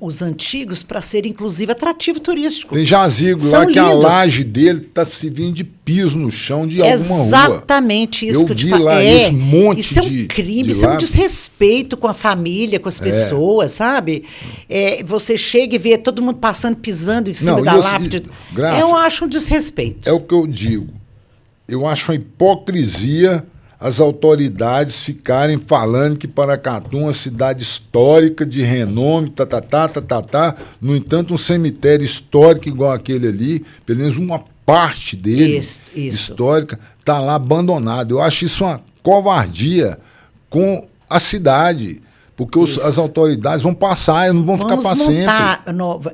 os antigos para ser, inclusive, atrativo turístico. Tem jazigo lá que a laje dele está servindo de piso no chão de alguma rua. Exatamente isso que eu te falo. Isso, um monte isso é um crime, isso é um desrespeito com a família, com as pessoas, sabe? Você chega e vê todo mundo passando, pisando em cima da lápide. Eu acho um desrespeito. É o que eu digo. Eu acho uma hipocrisia as autoridades ficarem falando que Paracatu é uma cidade histórica, de renome, No entanto, um cemitério histórico igual aquele ali, pelo menos uma parte dele, histórica, está lá abandonado. Eu acho isso uma covardia com a cidade, porque as autoridades vão passar, não vão ficar para sempre. Vamos montar,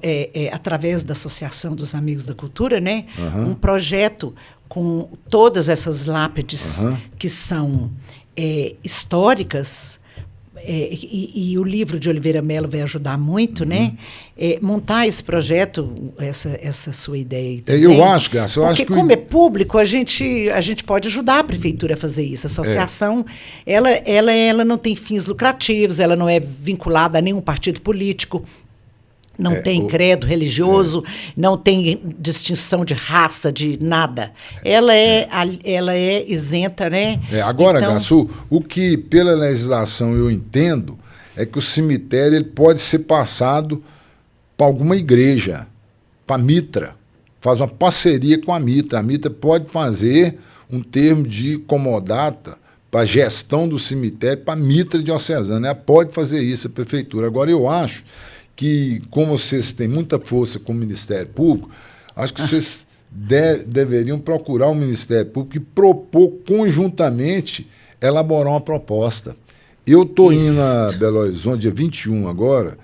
através da Associação dos Amigos da Cultura, né, um projeto com todas essas lápides que são históricas, e o livro de Oliveira Mello vai ajudar muito, né? Montar esse projeto, essa sua ideia. Eu acho, Graça. Porque como é público, a gente pode ajudar a prefeitura a fazer isso. A associação, ela não tem fins lucrativos, ela não é vinculada a nenhum partido político. Não tem credo religioso, não tem distinção de raça, de nada. Ela é isenta, né? Agora, então, Graçu, o que pela legislação eu entendo é que o cemitério ele pode ser passado para alguma igreja, para a Mitra. Faz uma parceria com a Mitra. A Mitra pode fazer um termo de comodata para a gestão do cemitério, para a Mitra diocesana. Ela pode fazer isso, a prefeitura. Agora, eu acho que, como vocês têm muita força com o Ministério Público, acho que vocês deveriam procurar o Ministério Público e propor conjuntamente elaborar uma proposta. Eu estou indo a Belo Horizonte, dia 21 agora,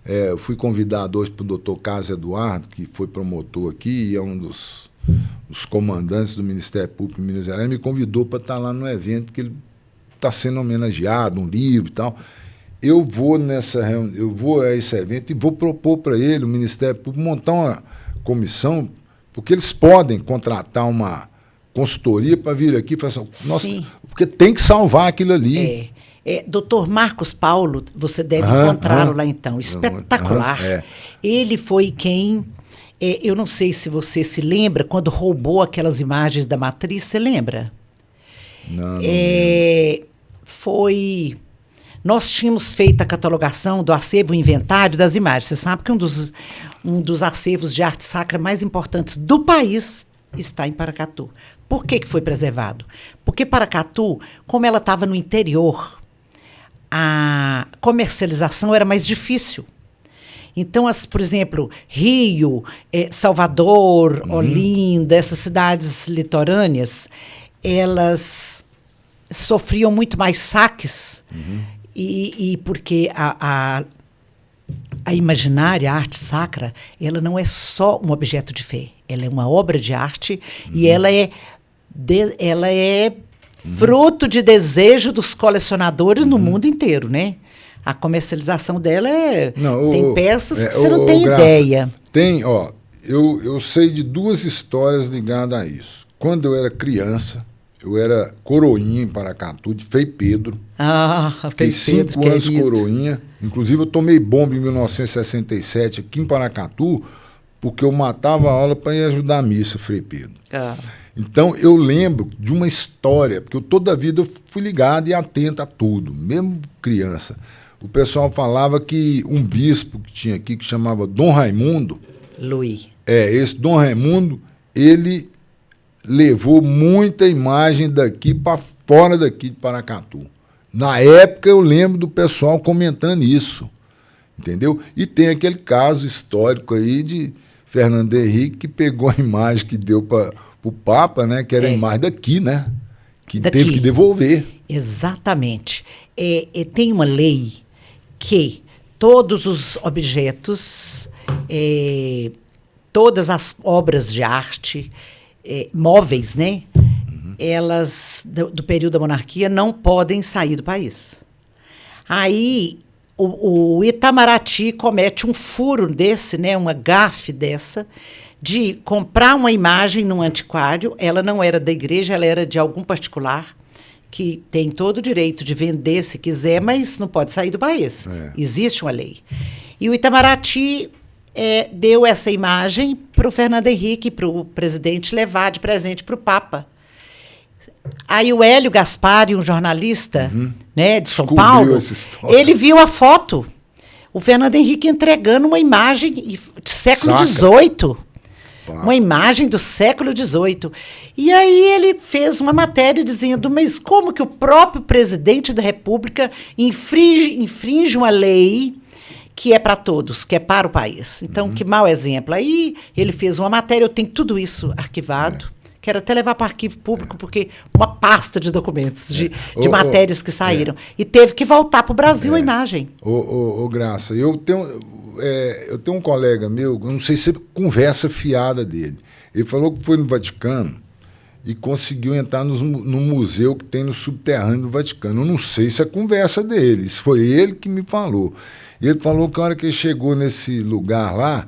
eu fui convidado hoje para o doutor Carlos Eduardo, que foi promotor aqui e é um dos comandantes do Ministério Público em Minas Gerais, me convidou para estar lá no evento que ele está sendo homenageado, um livro e tal. Eu vou a esse evento e vou propor para ele, o Ministério Público, montar uma comissão, porque eles podem contratar uma consultoria para vir aqui e falar assim, nossa, porque tem que salvar aquilo ali. Doutor Marcos Paulo, você deve encontrá-lo lá então, espetacular. Ele foi quem, eu não sei se você se lembra, quando roubou aquelas imagens da Matriz, você lembra? Não foi... Nós tínhamos feito a catalogação do acervo, o inventário das imagens. Você sabe que um dos acervos de arte sacra mais importantes do país está em Paracatu. Por que foi preservado? Porque Paracatu, como ela estava no interior, a comercialização era mais difícil. Então, por exemplo, Rio, Salvador, Olinda, essas cidades litorâneas, elas sofriam muito mais saques. E porque a imaginária, a arte sacra, ela não é só um objeto de fé. Ela é uma obra de arte e ela é fruto de desejo dos colecionadores no mundo inteiro, né? A comercialização dela tem peças que você não tem ideia. Tem, eu sei de duas histórias ligadas a isso. Quando eu era criança, Eu era coroinha em Paracatu, de Frei Pedro. Frei Fiquei Pedro, 5 anos querido. coroinha. Inclusive, eu tomei bomba em 1967 aqui em Paracatu, porque eu matava a aula para ir ajudar a missa, Frei Pedro. Então, eu lembro de uma história, porque eu toda a vida eu fui ligado e atento a tudo, mesmo criança. O pessoal falava que um bispo que tinha aqui, que chamava Dom Raimundo... Luiz. Esse Dom Raimundo, ele levou muita imagem daqui para fora daqui de Paracatu. Na época, eu lembro do pessoal comentando isso, entendeu? E tem aquele caso histórico aí de Fernando Henrique, que pegou a imagem que deu para o Papa, né? Que era a imagem daqui, né? Que teve que devolver. Exatamente. Tem uma lei que todos os objetos, todas as obras de arte, móveis, né? Elas, do período da monarquia, não podem sair do país. Aí, o Itamaraty comete um furo desse, né? Uma gafe dessa, de comprar uma imagem num antiquário. Ela não era da igreja, ela era de algum particular, que tem todo o direito de vender se quiser, mas não pode sair do país. Existe uma lei. E o Itamaraty deu essa imagem para o Fernando Henrique, para o presidente, levar de presente para o Papa. Aí o Hélio Gaspari, um jornalista, né, de São Paulo, ele viu a foto. O Fernando Henrique entregando uma imagem de século XVIII. Uma imagem do século XVIII. E aí ele fez uma matéria dizendo, mas como que o próprio presidente da República infringe uma lei que é para todos, que é para o país? Então, que mau exemplo. Aí ele fez uma matéria, eu tenho tudo isso arquivado, quero até levar para o arquivo público, porque uma pasta de documentos, de matérias que saíram. E teve que voltar para o Brasil a imagem. Graça, eu tenho um colega meu, eu não sei se é conversa fiada dele. Ele falou que foi no Vaticano e conseguiu entrar no museu que tem no subterrâneo do Vaticano. Eu não sei se é conversa dele, isso foi ele que me falou. E ele falou que a hora que ele chegou nesse lugar lá,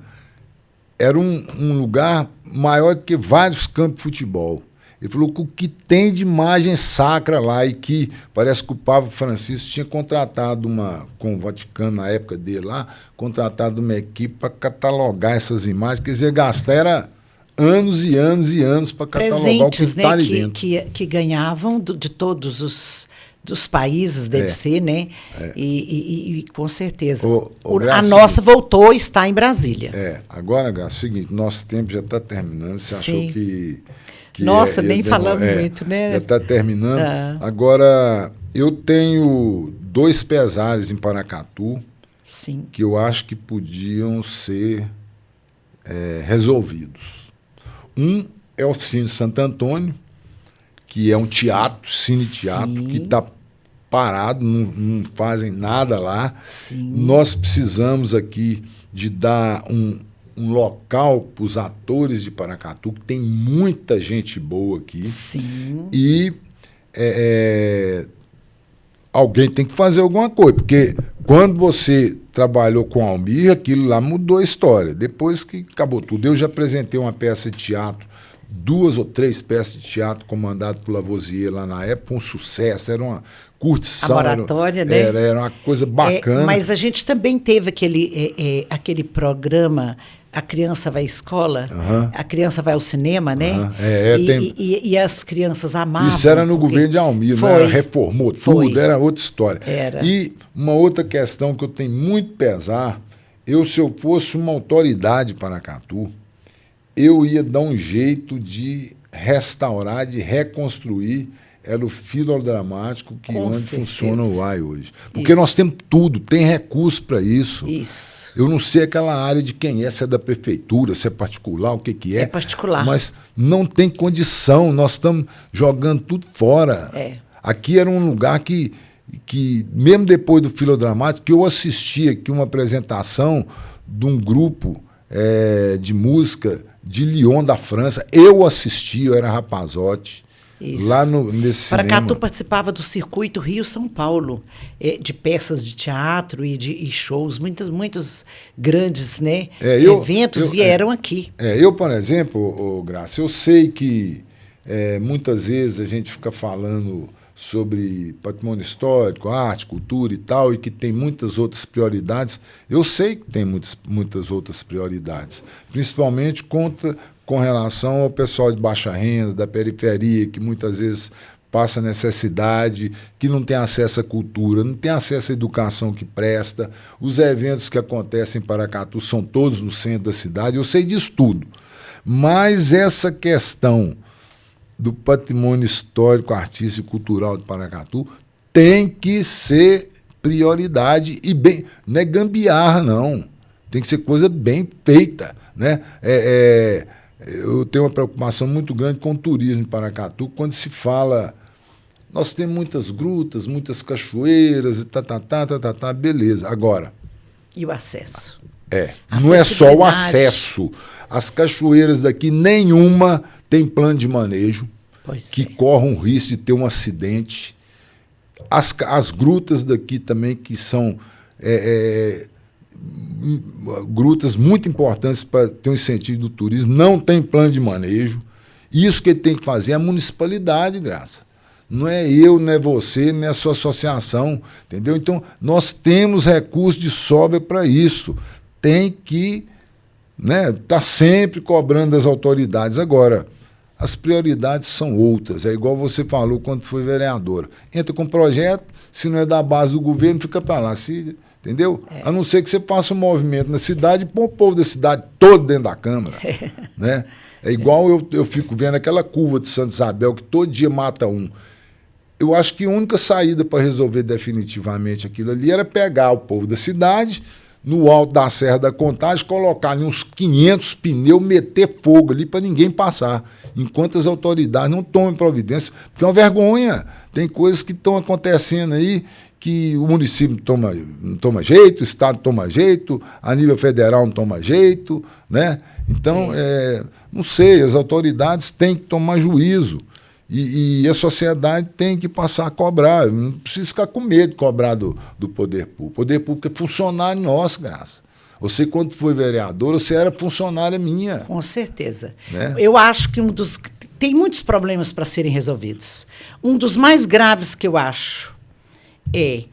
era um lugar maior do que vários campos de futebol. Ele falou que o que tem de imagem sacra lá, e que parece que o Papa Francisco tinha contratado com o Vaticano na época dele lá, contratado uma equipe para catalogar essas imagens, quer dizer, gastar anos e anos e anos para catalogar o que está ali dentro. Que ganhavam de todos dos países, deve ser, né? E com certeza. Graça, a nossa voltou e está em Brasília. Agora, Graça, é o seguinte, nosso tempo já está terminando, você achou que nossa, nem falamos muito, né? Já está terminando. Agora, eu tenho 2 pesares em Paracatu, sim, que eu acho que podiam ser resolvidos. Um é o Cine Santo Antônio, que é um teatro, cine-teatro, que está parado, não fazem nada lá. Sim. Nós precisamos aqui de dar um local para os atores de Paracatu, que tem muita gente boa aqui. Sim. E alguém tem que fazer alguma coisa, porque quando você trabalhou com Almir, aquilo lá mudou a história. Depois que acabou tudo, eu já apresentei uma peça de teatro, 2 ou 3 peças de teatro comandado por Lavoisier lá na época, um sucesso, era uma curtição. A moratória, né? Era uma coisa bacana. Mas a gente também teve aquele programa A Criança Vai à Escola, A Criança Vai ao Cinema, né? E as crianças amavam. Isso era no governo de Almir, né? Reformou tudo, era outra história. Era. E uma outra questão que eu tenho muito pesar, se eu fosse uma autoridade para Paracatu, eu ia dar um jeito de restaurar, de reconstruir, era o filodramático onde funciona o UAI hoje. Porque nós temos tudo, tem recurso para isso. Isso. Eu não sei aquela área de quem se é da prefeitura, se é particular, o que é. É particular. Mas não tem condição, nós estamos jogando tudo fora. Aqui era um lugar que mesmo depois do filodramático, que eu assisti aqui uma apresentação de um grupo de música de Lyon, da França. Eu assisti, eu era rapazote. Isso. Lá nesse cinema. Paracatu participava do circuito Rio-São Paulo, de peças de teatro e shows, muitos grandes, eventos vieram aqui. Eu, por exemplo, Graça, eu sei que muitas vezes a gente fica falando sobre patrimônio histórico, arte, cultura e tal, e que tem muitas outras prioridades. Eu sei que tem muitas outras prioridades, principalmente com relação ao pessoal de baixa renda, da periferia, que muitas vezes passa necessidade, que não tem acesso à cultura, não tem acesso à educação que presta. Os eventos que acontecem em Paracatu são todos no centro da cidade, eu sei disso tudo. Mas essa questão do patrimônio histórico, artístico e cultural de Paracatu tem que ser prioridade e bem, não é gambiarra, não. Tem que ser coisa bem feita, né? Eu tenho uma preocupação muito grande com o turismo em Paracatu, quando se fala, nós temos muitas grutas, muitas cachoeiras, e beleza. Agora... E o acesso? Não é só o acesso. As cachoeiras daqui, nenhuma tem plano de manejo, que corre um risco de ter um acidente. As grutas daqui também, que são grutas muito importantes para ter um incentivo do turismo, não tem plano de manejo. Isso que ele tem que fazer é a municipalidade, Graça. Não é eu, não é você, não é a sua associação, entendeu? Então, nós temos recursos de sobra para isso. Tem que tá sempre cobrando das autoridades. Agora, as prioridades são outras. É igual você falou quando foi vereadora. Entra com projeto, se não é da base do governo, fica para lá. Entendeu? A não ser que você faça um movimento na cidade e põe o povo da cidade todo dentro da Câmara. Né? É igual eu fico vendo aquela curva de Santa Isabel, que todo dia mata um. Eu acho que a única saída para resolver definitivamente aquilo ali era pegar o povo da cidade, no alto da Serra da Contagem, colocar ali uns 500 pneus, meter fogo ali para ninguém passar, enquanto as autoridades não tomam providência, porque é uma vergonha. Tem coisas que estão acontecendo aí que o município não toma jeito, o Estado toma jeito, a nível federal não toma jeito, né? Então, não sei, as autoridades têm que tomar juízo. E a sociedade tem que passar a cobrar. Não precisa ficar com medo de cobrar do poder público. O poder público é funcionário nosso, Graça. Você, quando foi vereadora, você era funcionária minha. Com certeza. Né? Eu acho que tem muitos problemas para serem resolvidos. Um dos mais graves que eu acho é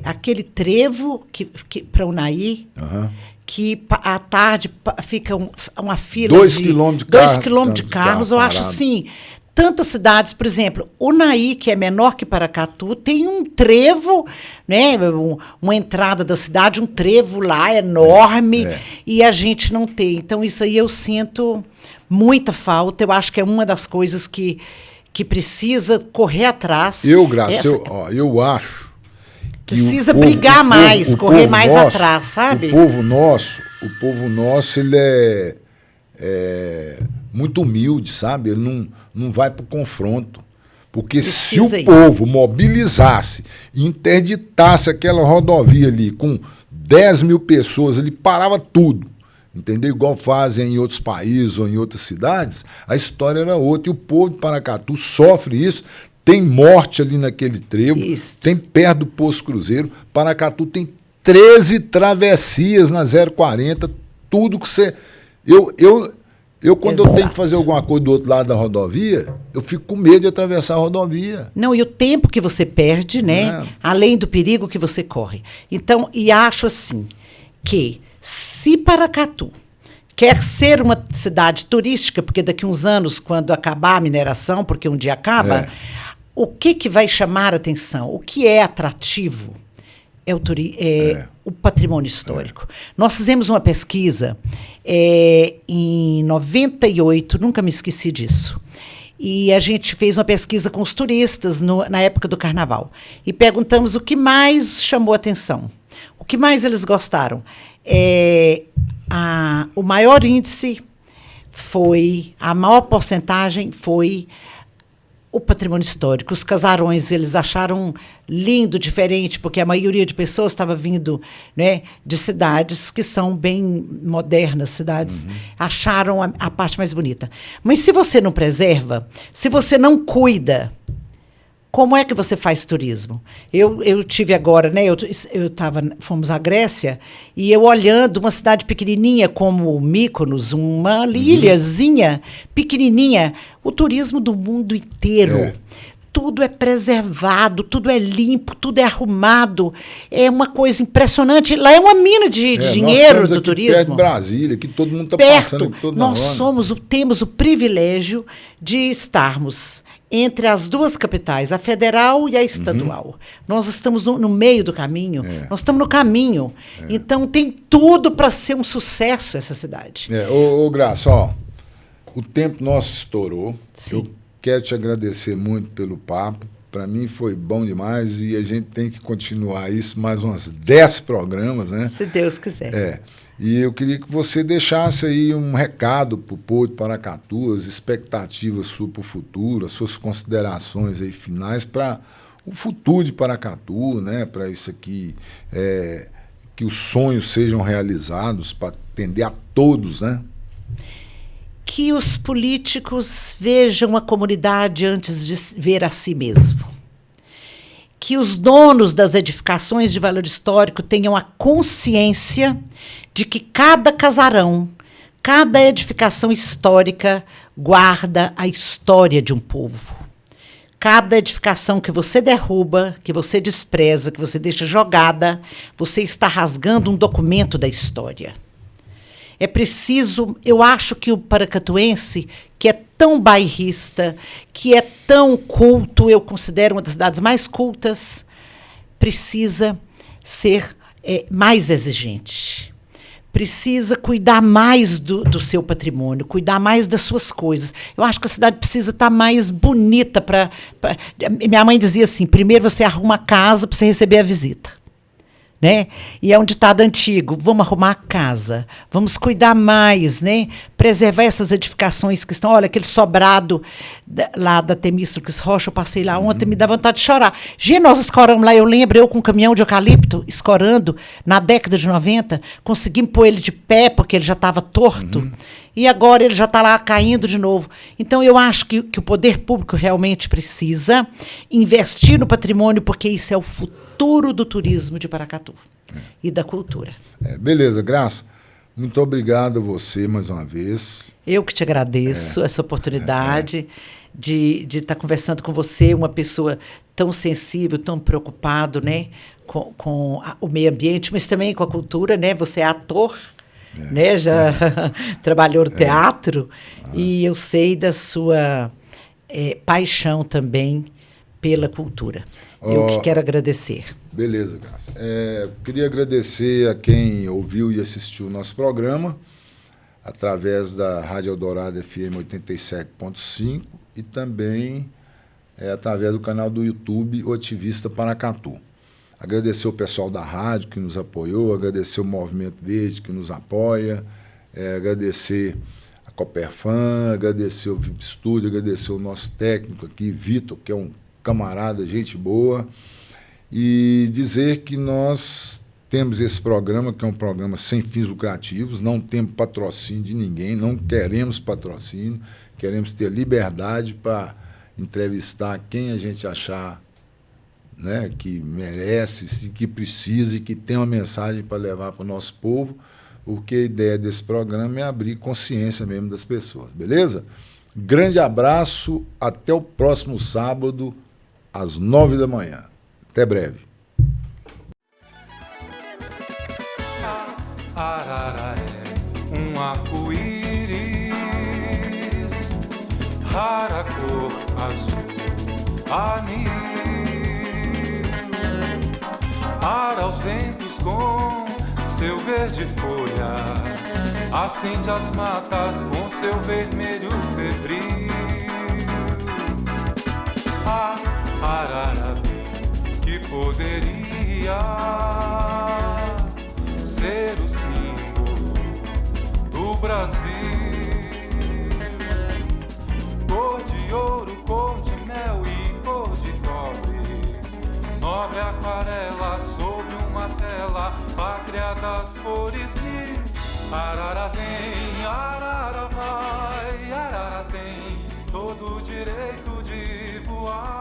aquele trevo para Unai, que à tarde fica uma fila 2 quilômetros de carros. Eu acho assim, tantas cidades, por exemplo, Unai, que é menor que Paracatu, tem um trevo, né, uma entrada da cidade, um trevo lá enorme, e a gente não tem. Então, isso aí eu sinto muita falta. Eu acho que é uma das coisas que precisa correr atrás. Graça, eu acho que precisa brigar mais, correr mais atrás, sabe? O povo nosso, ele é muito humilde, sabe? Ele não vai para o confronto. Porque se o povo mobilizasse e interditasse aquela rodovia ali com 10 mil pessoas, ele parava tudo. Entendeu? Igual fazem em outros países ou em outras cidades, a história era outra. E o povo de Paracatu sofre isso. Tem morte ali naquele trevo, tem perto do Poço Cruzeiro. Paracatu tem 13 travessias na 040, tudo que você... Quando eu tenho que fazer alguma coisa do outro lado da rodovia, eu fico com medo de atravessar a rodovia. Não, e o tempo que você perde, né? Além do perigo que você corre. Então, e acho assim, que se Paracatu quer ser uma cidade turística, porque daqui a uns anos, quando acabar a mineração, porque um dia acaba... O que vai chamar a atenção? O que é atrativo? O patrimônio histórico. Nós fizemos uma pesquisa em 98, nunca me esqueci disso. E a gente fez uma pesquisa com os turistas na época do Carnaval. E perguntamos o que mais chamou a atenção. O que mais eles gostaram? O maior índice a maior porcentagem foi o patrimônio histórico. Os casarões, eles acharam lindo, diferente, porque a maioria de pessoas estava vindo, né, de cidades que são bem modernas, cidades, acharam a parte mais bonita. Mas se você não preserva, se você não cuida, Como é que você faz turismo? Eu tive agora, né? Fomos à Grécia e eu olhando uma cidade pequenininha como Mykonos, uma ilhazinha pequenininha, o turismo do mundo inteiro. É. Tudo é preservado, tudo é limpo, tudo é arrumado. É uma coisa impressionante. Lá é uma mina de dinheiro nós do aqui turismo. perto de Brasília, que todo mundo está Perto, passando aqui toda nós hora. temos o privilégio de estarmos entre as duas capitais, a federal e a estadual. Nós estamos no meio do caminho, nós estamos no caminho. Então, tem tudo para ser um sucesso essa cidade. Ô Graça, ó, o tempo nosso estourou. Sim. Eu quero te agradecer muito pelo papo. Para mim foi bom demais e a gente tem que continuar isso mais uns 10 programas, né? Se Deus quiser. E eu queria que você deixasse aí um recado para o povo de Paracatu, as expectativas suas para o futuro, as suas considerações aí finais para o futuro de Paracatu, né? Para isso aqui, que os sonhos sejam realizados, para atender a todos, né? Que os políticos vejam a comunidade antes de ver a si mesmo. Que os donos das edificações de valor histórico tenham a consciência de que cada casarão, cada edificação histórica guarda a história de um povo. Cada edificação que você derruba, que você despreza, que você deixa jogada, você está rasgando um documento da história. É preciso, eu acho que o paracatuense, que é tão bairrista, que é tão culto, eu considero uma das cidades mais cultas, precisa ser mais exigente. Precisa cuidar mais do seu patrimônio, cuidar mais das suas coisas. Eu acho que a cidade precisa estar mais bonita. Minha mãe dizia assim, primeiro você arruma a casa para você receber a visita. Né? E é um ditado antigo, vamos arrumar a casa, vamos cuidar mais, né? Preservar essas edificações que estão, olha, aquele sobrado lá da Temístocles Rocha, eu passei lá ontem, me dá vontade de chorar. Gente, nós escoramos lá, eu lembro, eu com um caminhão de eucalipto, escorando, na década de 90, conseguimos pôr ele de pé, porque ele já estava torto, e agora ele já está lá caindo de novo. Então, eu acho que o poder público realmente precisa investir no patrimônio, porque isso é o futuro do turismo de Paracatu e da cultura. Beleza, Graça. Muito obrigado a você mais uma vez. Eu que te agradeço essa oportunidade de estar conversando com você, uma pessoa tão sensível, tão preocupado, né, com o meio ambiente, mas também com a cultura, né? Você é ator, né? Já trabalhou no teatro e eu sei da sua paixão também pela cultura. Eu que quero agradecer. Beleza, Graça. Queria agradecer a quem ouviu e assistiu o nosso programa através da Rádio Eldorado FM 87.5 e também através do canal do YouTube O Ativista Paracatu. Agradecer o pessoal da rádio que nos apoiou, agradecer o Movimento Verde que nos apoia, agradecer a Coperfan, agradecer o VIP Studio, agradecer o nosso técnico aqui, Vitor, que é um camarada, gente boa, e dizer que nós temos esse programa, que é um programa sem fins lucrativos, não temos patrocínio de ninguém, não queremos patrocínio, queremos ter liberdade para entrevistar quem a gente achar, né, que merece, que precisa e que tem uma mensagem para levar para o nosso povo, porque a ideia desse programa é abrir consciência mesmo das pessoas, beleza? Grande abraço, até o próximo sábado, às 9 da manhã. Até breve. Arara é um arco-íris, rara cor azul, anil. Ar aos ventos com seu verde folha, acende as matas com seu vermelho febril. A arara que poderia ser o símbolo do Brasil. Cor de ouro, cor de mel e cor de cobre, nobre aquarela sob uma tela, pátria das cores mil. Arara vem, arara vai, arara tem todo o direito de voar.